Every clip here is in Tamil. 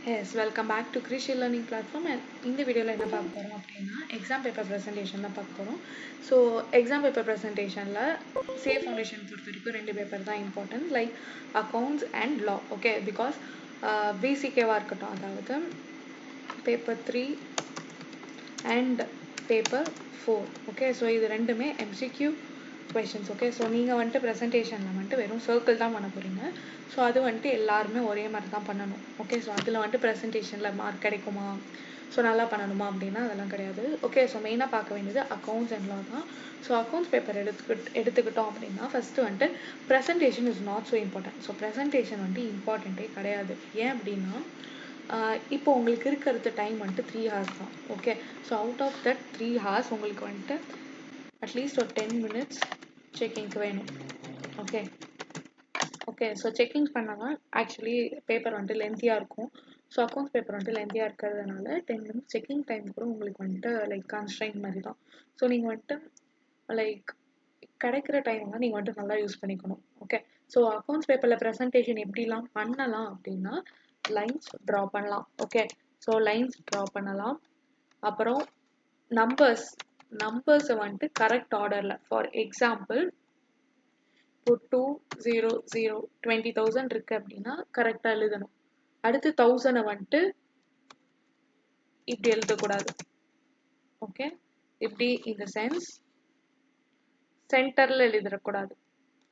Yes, welcome back to Krish Learning Platform and இந்த வீடியோவில் என்ன பார்க்க போகிறோம் அப்படின்னா எக்ஸாம் பேப்பர் ப்ரெசன்டேஷன் தான் பார்க்க போகிறோம். ஸோ எக்ஸாம் பேப்பர் ப்ரெசன்டேஷனில் சேஃப் ஃபவுண்டேஷன் பொறுத்த வரைக்கும் 2 பேப்பர் தான் important, like accounts and law. Okay, because பிசிகேவாக இருக்கட்டும், அதாவது paper 3 and paper 4. Okay, so இது ரெண்டுமே எம்சிக்யூ கொஷின்ஸ். ஓகே, ஸோ நீங்கள் வந்துட்டு ப்ரெசன்டேஷனில் வந்துட்டு வெறும் சர்க்கிள் தான் பண்ண போகிறீங்க. ஸோ அது வந்துட்டு எல்லாருமே ஒரே மாதிரி தான் பண்ணணும். ஓகே, ஸோ அதில் வந்துட்டு ப்ரெசன்டேஷனில் மார்க் கிடைக்குமா, ஸோ நல்லா பண்ணணுமா அப்படின்னா அதெல்லாம் கிடையாது. ஓகே, ஸோ மெயினாக பார்க்க வேண்டியது அக்கௌண்ட்ஸ் அண்ட் லா தான். ஸோ அக்கௌண்ட்ஸ் பேப்பர் எடுத்துக்கிட்டோம் அப்படின்னா ஃபஸ்ட்டு வந்துட்டு presentation is not so important. So presentation வந்துட்டு இம்பார்ட்டண்ட்டே கிடையாது. ஏன் அப்படின்னா இப்போ உங்களுக்கு இருக்கிறது டைம் வந்துட்டு 3 hours தான். Okay, so out of that 3 hours உங்களுக்கு வந்துட்டு அட்லீஸ்ட் ஒரு 10 minutes செக்கிங்க்கு வேணும். ஓகே ஓகே ஸோ செக்கிங் பண்ணாமல் ஆக்சுவலி பேப்பர் வந்துட்டு லென்த்தியாக இருக்கும். ஸோ அக்கௌண்ட்ஸ் பேப்பர் வந்துட்டு லென்த்தியாக இருக்கிறதுனால 10 minutes செக்கிங் டைம் கூட உங்களுக்கு வந்துட்டு லைக் கன்ஸ்ட்ரைன் மாதிரி தான். ஸோ நீங்கள் வந்துட்டு லைக் கிடைக்கிற டைம்லாம் நீங்கள் வந்துட்டு நல்லா யூஸ் பண்ணிக்கணும். ஓகே, ஸோ அக்கௌண்ட்ஸ் பேப்பரில் ப்ரெசன்டேஷன் எப்படிலாம் பண்ணலாம் அப்படின்னா லைன்ஸ் ட்ரா பண்ணலாம். ஓகே, ஸோ லைன்ஸ் ட்ரா பண்ணலாம். அப்புறம் நம்பர்ஸை வந்துட்டு கரெக்ட் ஆர்டரில், ஃபார் எக்ஸாம்பிள் இப்போ 200 20,000 இருக்கு அப்படின்னா கரெக்டாக எழுதணும். அடுத்து 1000 வந்துட்டு இப்படி எழுதக்கூடாது. ஓகே, இப்படி இந்த சென்ஸ் சென்டரில் எழுதிடக்கூடாது.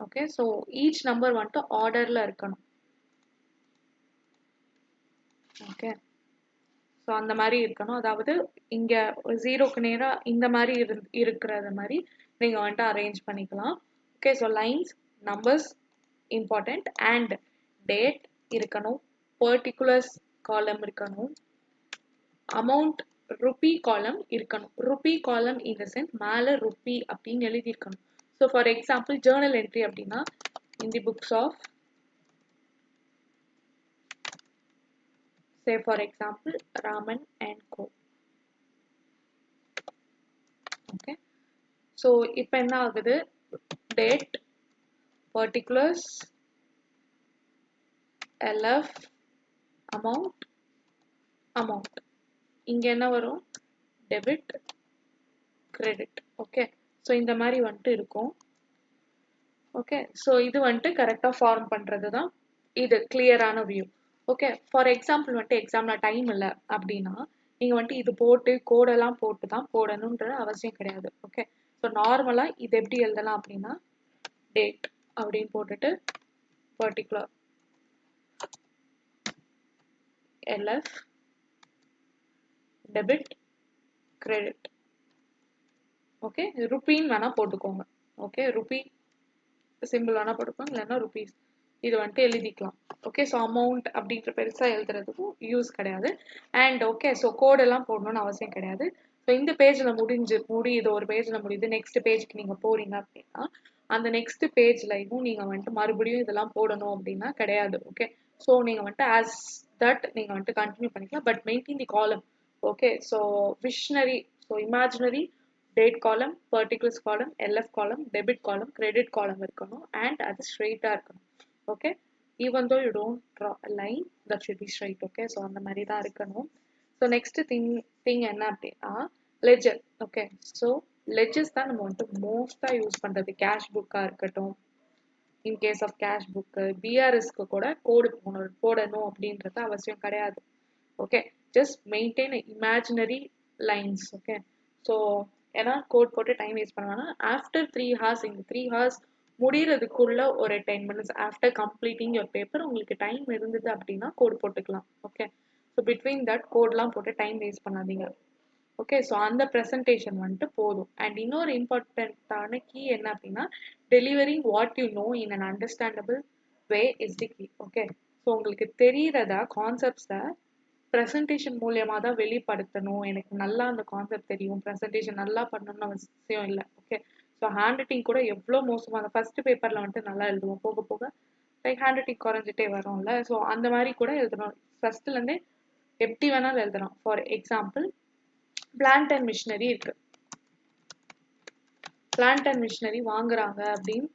ஓகே, ஸோ ஈச் நம்பர் வந்துட்டு ஆர்டரில் இருக்கணும். ஓகே, ஸோ அந்த மாதிரி இருக்கணும். அதாவது இங்கே 0க்கு நேராக இந்த மாதிரி இருக்கிறது மாதிரி நீங்கள் வந்துட்டு அரேஞ்ச் பண்ணிக்கலாம். Okay, so lines numbers important and date இருக்கணும், பர்டிகுலர்ஸ் காலம் இருக்கணும், அமௌண்ட் ருபி காலம் இருக்கணும். ருபி காலம் இன் த சென்ஸ் மேலே ருபி அப்படின்னு எழுதியிருக்கணும். So for example journal entry அப்படின்னா in the books of, say for example Raman and Co. Okay, so இப்போ என்ன ஆகுது, டேட், பர்டிகுலர்ஸ், LF, அமௌண்ட் இங்கே என்ன வரும், டெபிட், கிரெடிட். ஓகே, ஸோ இந்த மாதிரி வந்துட்டு இருக்கும். ஓகே, ஸோ இது வந்துட்டு கரெக்டாக ஃபார்ம் பண்ணுறது தான் இது கிளியரான வியூ. ஓகே, ஃபார் எக்ஸாம்பிள் வந்துட்டு எக்ஸாமில் டைம் இல்லை அப்படின்னா நீங்கள் வந்துட்டு இது போட்டு கோடெல்லாம் போட்டு தான் போடணுன்ற அவசியம் கிடையாது. ஓகே, ஸோ நார்மலாக இது எப்படி எழுதலாம் அப்படின்னா டேட் அப்படின்னு போட்டுட்டு particular LF, debit, credit. Okay, ருப்பின்னு வேணால் போட்டுக்கோங்க. ஓகே, ருப்பி சிம்பிள் வேணால் போட்டுக்கோங்க, இல்லைன்னா ருபீஸ் இது வந்துட்டு எழுதிக்கலாம். ஓகே, ஸோ அமௌண்ட் அப்படின்ற பெருசாக எழுதுறதுக்கும் யூஸ் கிடையாது. அண்ட் ஓகே, ஸோ கோடெல்லாம் போடணும்னு அவசியம் கிடையாது. ஸோ இந்த பேஜில் முடியுது, ஒரு பேஜில் முடியுது, நெக்ஸ்ட் பேஜுக்கு நீங்கள் போகிறீங்க அப்படின்னா அந்த நெக்ஸ்ட் பேஜ்லையும் நீங்கள் வந்துட்டு மறுபடியும் இதெல்லாம் போடணும் அப்படின்னா கிடையாது. ஓகே, ஸோ நீங்கள் வந்துட்டு ஆஸ் தட் நீங்கள் வந்துட்டு கண்டினியூ பண்ணிக்கலாம், பட் மெயின்டைன் தி காலம். Okay, so visionary, so imaginary date காலம், பர்டிகுலர்ஸ் காலம், LF காலம், டெபிட் காலம், கிரெடிட் காலம் இருக்கணும் அண்ட் அது ஸ்ட்ரெயிட்டாக இருக்கணும். Okay, even though you don't draw a line that should be straight. Okay, so அந்த மாதிரி தான் இருக்கணும். ஸோ நெக்ஸ்ட் திங் என்ன அப்படின்னா லெஜர். ஓகே, ஸோ லெஜர்ஸ் தான் நம்ம வந்துட்டு மோஸ்ட்டாக யூஸ் பண்ணுறது. கேஷ் புக்காக இருக்கட்டும், in case of cash book, பிஆர்எஸ்க்கு கூட கோடு போடணும் அப்படின்றது அவசியம் கிடையாது. Okay, just maintain imaginary lines. Okay, so ஏன்னா கோட் போட்டு டைம் வேஸ்ட் பண்ணுவாங்கன்னா ஆஃப்டர் 3 hours, இந்த 3 hours முடிகிறதுக்குள்ள ஒரு 10 minutes after completing your paper உங்களுக்கு டைம் இருந்தது அப்படின்னா கோட் போட்டுக்கலாம். ஓகே, ஸோ பிட்வீன் தட் கோட்லாம் போட்டு டைம் வேஸ்ட் பண்ணாதீங்க. ஓகே, ஸோ அந்த ப்ரெசன்டேஷன் வந்துட்டு போதும். அண்ட் இன்னொரு இம்பார்ட்டண்ட்டான கீ என்ன அப்படின்னா delivering what you know in an understandable way is the key. Okay, so உங்களுக்கு தெரிகிறதா கான்செப்ட்ஸை ப்ரெசன்டேஷன் மூலியமாக தான் வெளிப்படுத்தணும். எனக்கு நல்லா அந்த கான்செப்ட் தெரியும், ப்ரெசன்டேஷன் நல்லா பண்ணணும்னு அவசியம் இல்லை. ஓகே, ஸோ ஹேண்ட் ரைட்டிங் கூட எவ்வளோ மோசமாக ஃபர்ஸ்ட் பேப்பரில் வந்துட்டு நல்லா எழுதுவோம், போக போக லைக் ஹேண்ட் ரைட்டிங் குறைஞ்சிட்டே வரும்ல. ஸோ அந்த மாதிரி கூட எழுதணும், ஃபர்ஸ்ட்லேருந்தே எப்படி வேணாலும் எழுதலாம். For example plant and machinery இருக்கு, பிளான்ட் அண்ட் மிஷினரி வாங்குறாங்க அப்படின்னு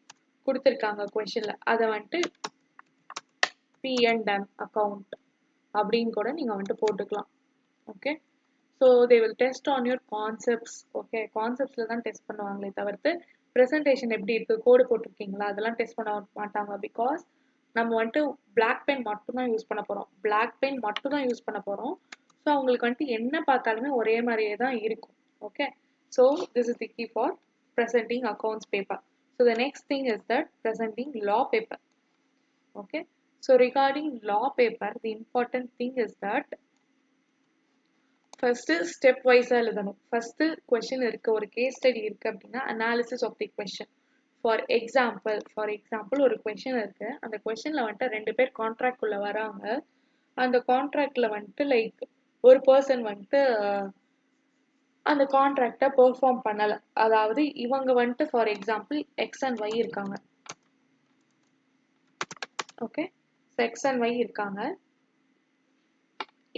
கொடுத்துருக்காங்க கொஷனில், அதை வந்துட்டு P&M அக்கௌண்ட் அப்படின்னு கூட நீங்கள் வந்துட்டு போட்டுக்கலாம். Okay, so they will test on your concepts. Okay, கான்செப்ட்ஸில் தான் டெஸ்ட் பண்ணுவாங்களே தவிர்த்து ப்ரெசன்டேஷன் எப்படி இருக்குது, கோடு போட்டிருக்கீங்களா, அதெல்லாம் டெஸ்ட் பண்ண மாட்டாங்க. பிகாஸ் நம்ம வந்துட்டு பிளாக் பென் மட்டும்தான் யூஸ் பண்ண போகிறோம், பிளாக் பென் மட்டும் தான் யூஸ் பண்ண போகிறோம். ஸோ அவங்களுக்கு வந்துட்டு என்ன பார்த்தாலுமே ஒரே மாதிரியே தான் இருக்கும். Okay, so this is the key for presenting accounts paper. So the next thing is that presenting law paper. Okay, so regarding law paper, the important thing is that first step wise எழுதணும். first question இருக்கு, ஒரு case study இருக்கு அப்படின்னா analysis of the question. for example ஒரு question இருக்கு, அந்த questionல வந்துட்டு ரெண்டு பேர் கான்ட்ராக்ட் உள்ள வராங்க. அந்த கான்ட்ராக்ட்ல வந்துட்டு லைக் ஒரு பர்சன் வந்துட்டு அந்த கான்ட்ராக்டை பெர்ஃபார்ம் பண்ணல. அதாவது இவங்க வந்துட்டு for example X and Y இருக்காங்க. ஓகே, எக்ஸ் அண்ட் ஒய் இருக்காங்க.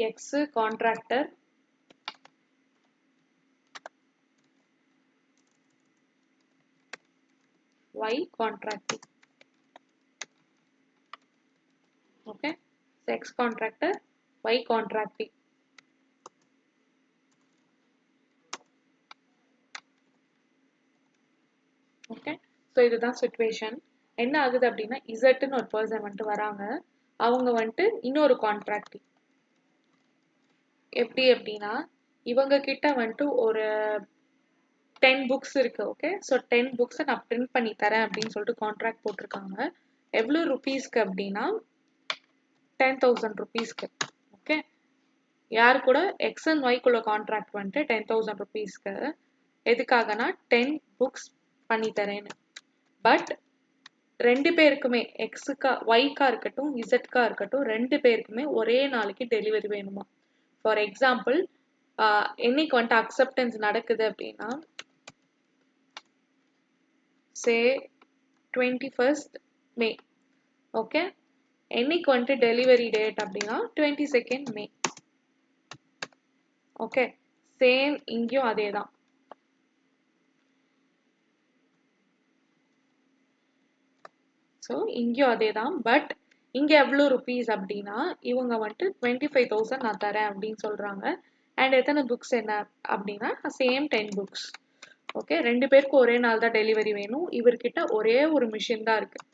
X contractor, Y contracting. Okay, X contractor, Y contracting. Okay, so இதுதான் சுச்சுவேஷன். என்ன ஆகுது அப்படின்னா இசட்னு ஒரு பர்சன் வந்துட்டு வராங்க. அவங்க வந்துட்டு இன்னொரு கான்ட்ராக்டிங். எப்படி அப்படின்னா இவங்க கிட்ட வந்துட்டு ஒரு 10 புக்ஸ் இருக்கு. ஓகே, ஸோ 10 புக்ஸை நான் பிரிண்ட் பண்ணி தரேன் அப்படின்னு சொல்லிட்டு கான்ட்ராக்ட் போட்டிருக்காங்க. எவ்வளோ ருபீஸ்க்கு அப்படின்னா 10,000 ருபீஸ்க்கு. ஓகே, யாரு கூட எக்ஸ் அண்ட் ஒய்க்குள்ள கான்ட்ராக்ட் வந்துட்டு 10,000 ருபீஸ்க்கு. எதுக்காகனா 10 புக்ஸ் பண்ணி தரேன்னு. பட் ரெண்டு பேருக்குமே எக்ஸுக்கா ஒய்க்கா இருக்கட்டும் இசட்கா இருக்கட்டும் ரெண்டு பேருக்குமே ஒரே நாளைக்கு டெலிவரி வேணுமா. ஃபார் எக்ஸாம்பிள் என்னைக்கு வந்துட்டு அக்செப்டன்ஸ் நடக்குது அப்படின்னா சே 21st மே. ஓகே, என்னைக்கு வந்துட்டு டெலிவரி டேட் அப்படின்னா 22nd மே. ஓகே, சேம் இங்கேயும் அதே தான். ஸோ இங்கேயும் அதே தான். பட் இங்கே எவ்வளோ ருபீஸ் அப்படின்னா இவங்க வந்துட்டு 25,000 நான் தரேன் அப்படின்னு சொல்கிறாங்க. அண்ட் எத்தனை புக்ஸ் என்ன அப்படின்னா சேம் 10 புக்ஸ். ஓகே, ரெண்டு பேருக்கும் ஒரே நாள் தான் டெலிவரி வேணும். இவர்கிட்ட ஒரே ஒரு மிஷின் தான் இருக்குது,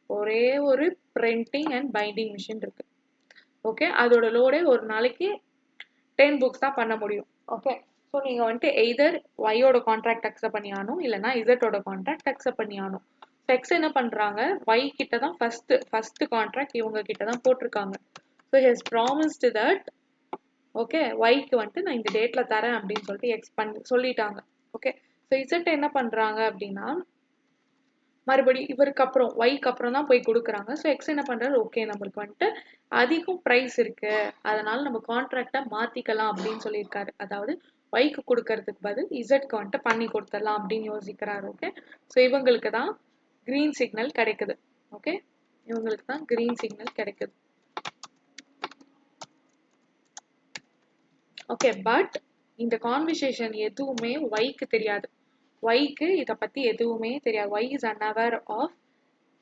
ஒரே ஒரு பிரிண்டிங் அண்ட் பைண்டிங் மிஷின் இருக்குது. ஓகே, அதோட லோடே ஒரு நாளைக்கு 10 புக்ஸ் தான் பண்ண முடியும். ஓகே, ஸோ நீங்கள் வந்துட்டு எய்தர் ஒய்யோட கான்ட்ராக்ட் அக்செப்ட் பண்ணி ஆகணும், இல்லைனா இசட்டோட கான்ட்ராக்ட் அக்செப்ட் பண்ணி ஆகணும். எக்ஸ் என்ன பண்ணுறாங்க, ஒய் கிட்ட தான் ஃபஸ்ட்டு கான்ட்ராக்ட் இவங்க கிட்ட தான் போட்டிருக்காங்க. So has promised that okay ஒய்க்கு வந்துட்டு நான் இந்த டேட்டில் தரேன் அப்படின்னு சொல்லிட்டு எக்ஸ் சொல்லிட்டாங்க. ஓகே, ஸோ இசட் என்ன பண்ணுறாங்க அப்படின்னா மறுபடியும் இவருக்கு அப்புறம் ஒய்க்கு அப்புறம் தான் போய் கொடுக்குறாங்க. ஸோ எக்ஸ் என்ன பண்ணுறாரு, ஓகே நம்மளுக்கு வந்துட்டு அதிகம் ப்ரைஸ் இருக்கு, அதனால நம்ம கான்ட்ராக்டை மாற்றிக்கலாம் அப்படின்னு சொல்லியிருக்காரு. அதாவது ஒய்க்கு கொடுக்கறதுக்கு பதில் இசட்க்கு வந்துட்டு பண்ணி கொடுத்துடலாம் அப்படின்னு யோசிக்கிறாரு. ஓகே, ஸோ இவங்களுக்கு தான் கிரீன் சிக்னல் கிடைக்குது. ஓகே, இவங்களுக்கு தான் கிரீன் சிக்னல் கிடைக்குது. ஓகே, பட் இந்த கான்வர்சேஷன் எதுவுமே ஒய்க்கு தெரியாது. ஒய்க்கு இதை பற்றி எதுவுமே தெரியாது. Y is unaware of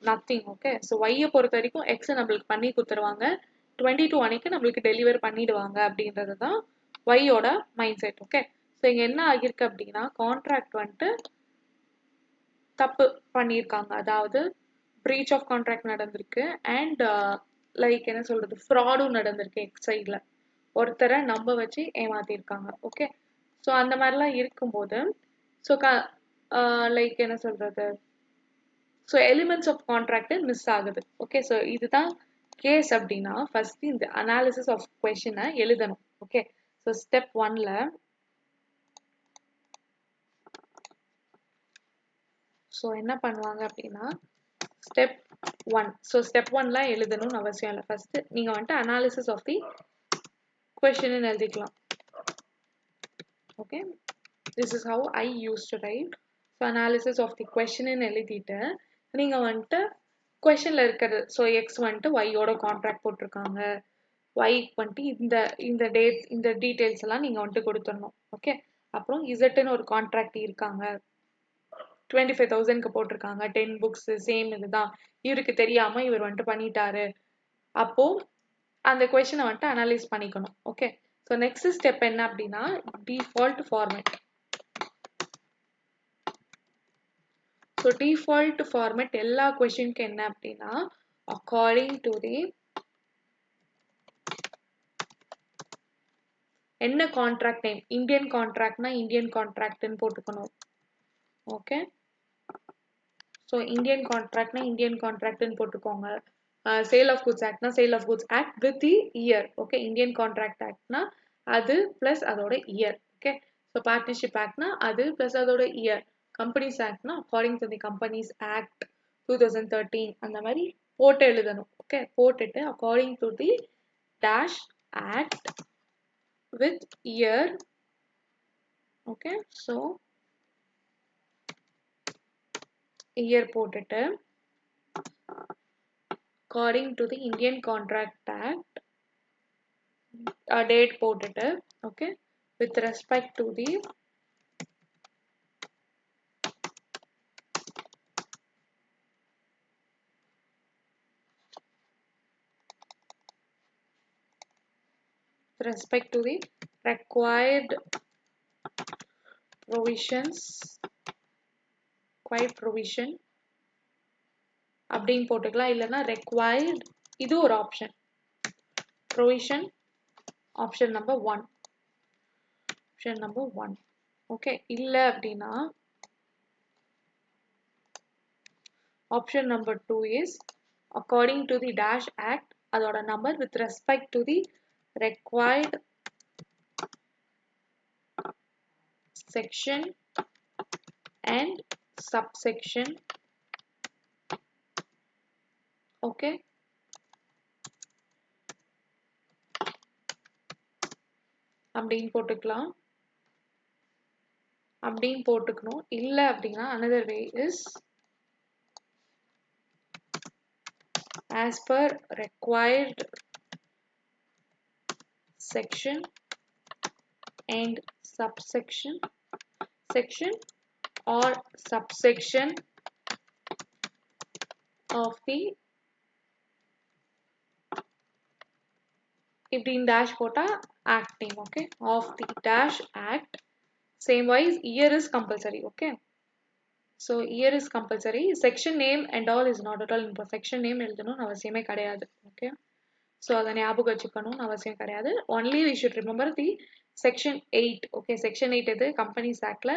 nothing. Okay, so ஒய்யை பொறுத்த வரைக்கும் எக்ஸ் நம்மளுக்கு பண்ணி கொடுத்துருவாங்க, 22 அன்னைக்கு நம்மளுக்கு டெலிவர் பண்ணிடுவாங்க அப்படின்றது தான் ஒய்யோட மைண்ட் செட். ஓகே, ஸோ இங்கே என்ன ஆகியிருக்கு அப்படின்னா கான்ட்ராக்ட் வந்துட்டு தப்பு பண்ணியிருக்காங்க. அதாவது பிரீச் ஆஃப் கான்ட்ராக்ட் நடந்திருக்கு அண்ட் லைக் என்ன சொல்கிறது ஃப்ராடும் நடந்திருக்கு. எக்ஸ் சைடில் ஒருத்தரை நம்ப வச்சு ஏமாத்திருக்காங்க. ஓகே, ஸோ அந்த மாதிரிலாம் இருக்கும்போது ஸோ லைக் என்ன சொல்கிறது so elements of contract miss ஆகுது. ஓகே, ஸோ இதுதான் கேஸ் அப்படின்னா ஃபர்ஸ்ட் இந்த அனாலிசிஸ் ஆஃப் கொஷினை எழுதணும். ஓகே, ஸோ ஸ்டெப் 1ல ஸோ என்ன பண்ணுவாங்க அப்படின்னா ஸ்டெப் 1. ஸோ ஸ்டெப் 1ல எழுதணும்னு அவசியம் இல்லை. ஃபர்ஸ்ட் நீங்கள் வந்துட்டு அனாலிசிஸ் ஆஃப் தி கொஷின்னு எழுதிக்கலாம். Okay, this is how I use to write. So analysis of the கொஷின்னு எழுதிட்டு நீங்கள் வந்துட்டு கொஷனில் இருக்கிறது ஸோ எக்ஸ் வந்துட்டு ஒய்யோட கான்ட்ராக்ட் போட்டிருக்காங்க, ஒய்க்கு வந்துட்டு இந்த டேட் இந்த டீட்டெயில்ஸ் எல்லாம் நீங்கள் வந்துட்டு கொடுத்துடணும். ஓகே, அப்புறம் இசட்டுன்னு ஒரு கான்ட்ராக்ட் இருக்காங்க, 25,000க்கு போட்டிருக்காங்க, 10 புக்ஸ் சேம் இதுதான், இவருக்கு தெரியாமல் இவர் வந்துட்டு பண்ணிட்டாரு. அப்போது அந்த கொஸ்டினை வந்துட்டு அனலைஸ் பண்ணிக்கணும். ஓகே, ஸோ நெக்ஸ்ட் ஸ்டெப் என்ன அப்படின்னா default format. So default format எல்லா கொஸ்டினுக்கு என்ன அப்படின்னா அக்கார்டிங் டு தி என்ன கான்ட்ராக்ட் நேம், இந்தியன் கான்ட்ராக்ட்னா இந்தியன் கான்ட்ராக்ட்னு போட்டுக்கணும். ஓகே, ஸோ இந்தியன் கான்ட்ராக்ட்னா இந்தியன் கான்ட்ராக்ட்னு போட்டுக்கோங்க. சேல் ஆஃப் குட்ஸ் ஆக்ட்னா sale of goods act with the year. Okay, Indian contract ஆக்ட்னா அது பிளஸ் அதோட இயர். ஓகே, ஸோ பார்ட்னர்ஷிப் ஆக்ட்னா அது பிளஸ் அதோட இயர். கம்பெனிஸ் ஆக்ட்னா according to the companies act 2013 அந்த மாதிரி போட்டு எழுதணும். ஓகே, போட்டுட்டு according to the dash act with year. Okay, so year போட்டுட்டு according to the Indian Contract Act date போட்டுட்டு okay with respect to the required provisions, required provision அப்படின்னு போட்டுக்கலாம். இல்லைன்னா required, இது ஒரு option, provision option number 1, option number 1. Okay, இல்லை அப்படின்னா option number 2 is according to the dash act அதோட number with respect to the required section and subsection. Okay, அப்படின்னு போட்டுக்கலாம். அப்படின்னு போட்டுக்கணும். இல்லை அப்படின்னா another way is as per required section and subsection, section or subsection of the இப்படின்னு dash போட்டா act name. Okay, of the dash act. Same wise year is compulsory. Okay, so year is compulsory. Section name and all is not at all important. Section name எழுதணும்னு அவசியமே கிடையாது. Okay, so அதை ஞாபகம் வச்சுக்கணும்னு அவசியம் கிடையாது. Only we should remember the section 8. Okay, section 8 இது Companies Actல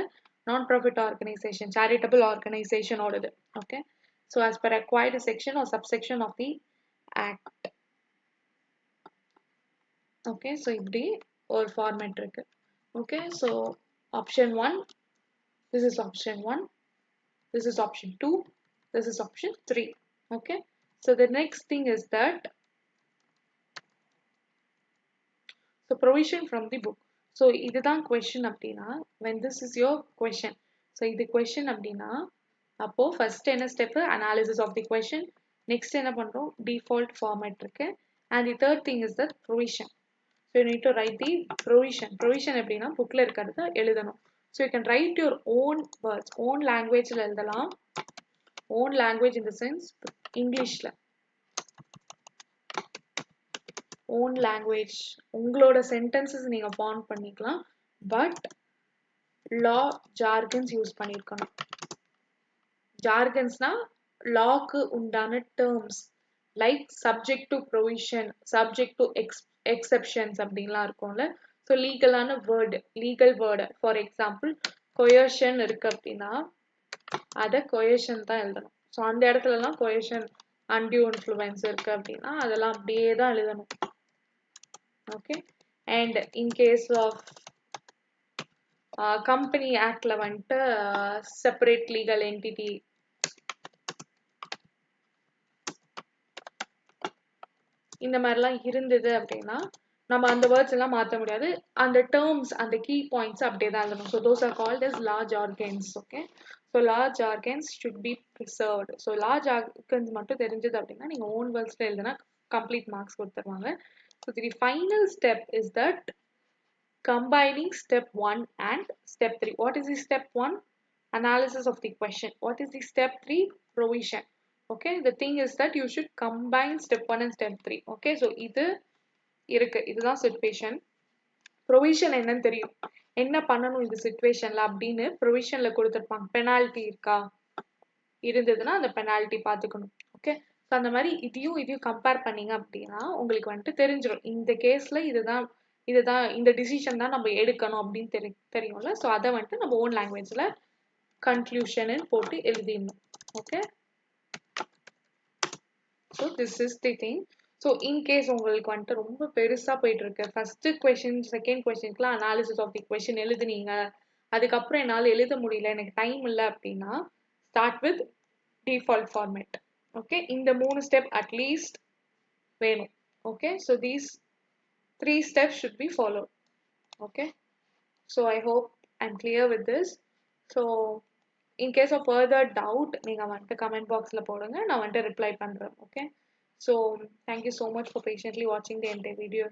non-profit organization, charitable organization ஓடது. Okay, so as per required section or subsection of the act. Okay, so இப்படி ஒரு format இருக்கு. Okay, so option 1, this is option 1, this is option 2, this is option 3. Okay, so the next thing is that so provision from the book. So இதுதான் question அப்படின்னா when this is your question, so இது question அப்படின்னா அப்போ first என்ன step, analysis of the question. Next என்ன பண்றோம், default format இருக்கு, and the third thing is the provision. So you need to write the provision. Provision எப்படின்னா bookல இருக்கிறத எழுதணும். So you can write your own words, own languageல எழுதலாம். Own language in the sense Englishல, own language உங்களோட sentences நீங்க form பண்ணிக்கலாம். But law jargons use பண்ணிருக்கணும். Jargonsனா lawக்கு உண்டான terms like subject to provision, subject to exceptions அப்படின்லாம் இருக்கும்ல. So legal word, for example coercion இருக்கு அப்படின்னா அதை coercion தான் எழுதணும். So அந்த இடத்துலலாம் coercion, undue influence இருக்கு அப்படின்னா அதெல்லாம் அப்படியே தான் எழுதணும். Okay, and in case of company actல வந்துட்டு separate legal entity இந்த மாதிரிலாம் இருந்தது அப்படின்னா நம்ம அந்த வேர்ட்ஸ் எல்லாம் மாற்ற முடியாது. அந்த டேர்ம்ஸ், அந்த கீ பாயிண்ட்ஸ் அப்படியே தான் எழுதணும். So those are called as law jargons. Okay, so law jargons should be preserved. So law jargons மட்டும் தெரிஞ்சது அப்படின்னா நீங்கள் ஓன் வேர்ட்ஸில் எழுதுனா கம்ப்ளீட் மார்க்ஸ் கொடுத்துருவாங்க. So the final step is that combining step 1 and step 3. What is the step 1? Analysis of the question. What is the step 3? Provision. Okay, the thing is that you should combine step 1 and step 3. Okay, so இது இருக்கு. இதுதான் சிச்சுவேஷன். ப்ரொவிஷன் என்னன்னு தெரியும். என்ன பண்ணணும் இந்த சிச்சுவேஷன்ல அப்படின்னு ப்ரொவிஷன்ல கொடுத்துருப்பாங்க. பெனால்டி இருக்கா? இருந்ததுன்னா அந்த பெனால்டி பார்த்துக்கணும். ஓகே. ஸோ அந்த மாதிரி இதையும் கம்பேர் பண்ணீங்க அப்படின்னா உங்களுக்கு வந்துட்டு தெரிஞ்சிடும். இந்த கேஸ்ல இதுதான் இந்த டிசிஷன் தான் நம்ம எடுக்கணும் அப்படின்னு தெரியும்ல. ஸோ அதை வந்துட்டு நம்ம ஓன் லாங்குவேஜ்ல கன்க்ளூஷன் போட்டு எழுதிடணும். Okay. So this is the thing. So in case உங்களுக்கு வந்துட்டு ரொம்ப பெருசாக போயிட்டு இருக்கு, ஃபர்ஸ்ட் கொஸ்டின் செகண்ட் கொஸ்டின்க்குலாம் அனாலிசிஸ் ஆஃப் தி கொஸ்டின் எழுதுனீங்க, அதுக்கப்புறம் என்னால் எழுத முடியல, எனக்கு டைம் இல்லை அப்படின்னா start with default format. Okay. இந்த 3 ஸ்டெப் அட்லீஸ்ட் வேணும். Okay. So these 3 steps should be followed. Okay. So I hope I'm clear with this. So in case of further doubt, நீங்க வந்துட்டு comment boxல போடுங்க, நான் வந்துட்டு reply பண்றேன். Okay. So thank you so much for patiently watching the entire video.